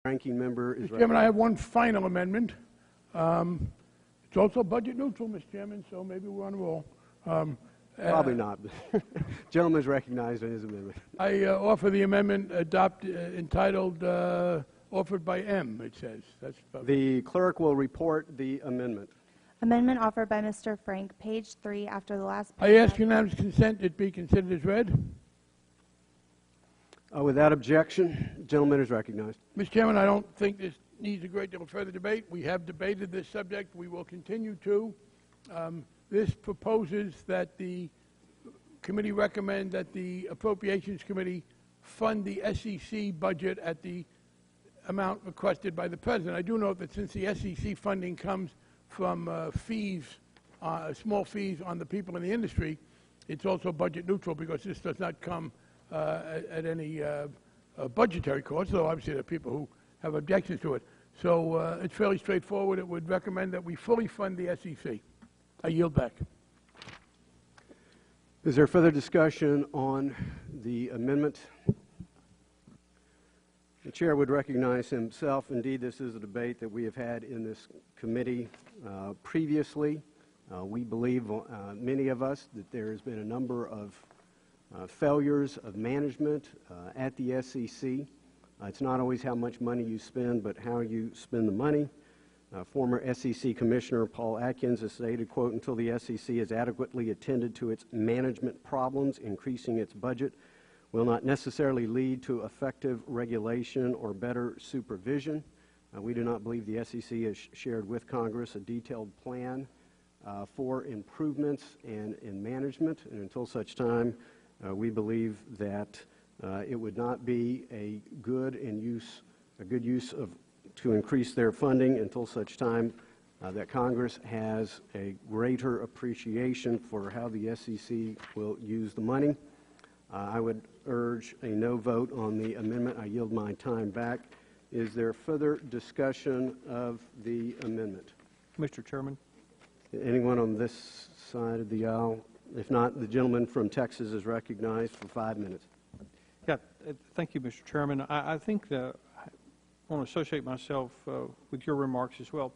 Ranking member is Mr. Chairman, I have one final amendment. It's also budget neutral, Mr. Chairman, so maybe we're on a roll. Probably not. Gentleman is recognized on his amendment. I offer the amendment entitled offered by M, it says. That's The clerk will report the amendment. Amendment offered by Mr. Frank, page 3, after the last I paragraph. ask unanimous consent it be considered as read. Without objection, gentleman is recognized. Mr. Chairman, I don't think this needs a great deal of further debate. We have debated this subject. We will continue to. This proposes that the committee recommend that the Appropriations Committee fund the SEC budget at the amount requested by the President. I do note that since the SEC funding comes from fees, small fees on the people in the industry, it's also budget neutral because this does not come at any budgetary cost, though obviously there are people who have objections to it. So it's fairly straightforward. It would recommend that we fully fund the SEC. I yield back. Is there further discussion on the amendment? The chair would recognize himself. Indeed, this is a debate that we have had in this committee previously. We believe, many of us, that there has been a number of failures of management at the SEC. It's not always how much money you spend, but how you spend the money. Former SEC Commissioner Paul Atkins has stated, quote, until the SEC has adequately attended to its management problems, increasing its budget will not necessarily lead to effective regulation or better supervision. We do not believe the SEC has shared with Congress a detailed plan for improvements in management, and until such time, we believe that it would not be a good use of to increase their funding until such time that Congress has a greater appreciation for how the SEC will use the money. I would urge a no vote on the amendment. I yield my time back. Is there further discussion of the amendment? Mr. Chairman. Anyone on this side of the aisle? If not, the gentleman from Texas is recognized for 5 minutes. Yeah, thank you, Mr. Chairman. I think I want to associate myself with your remarks as well.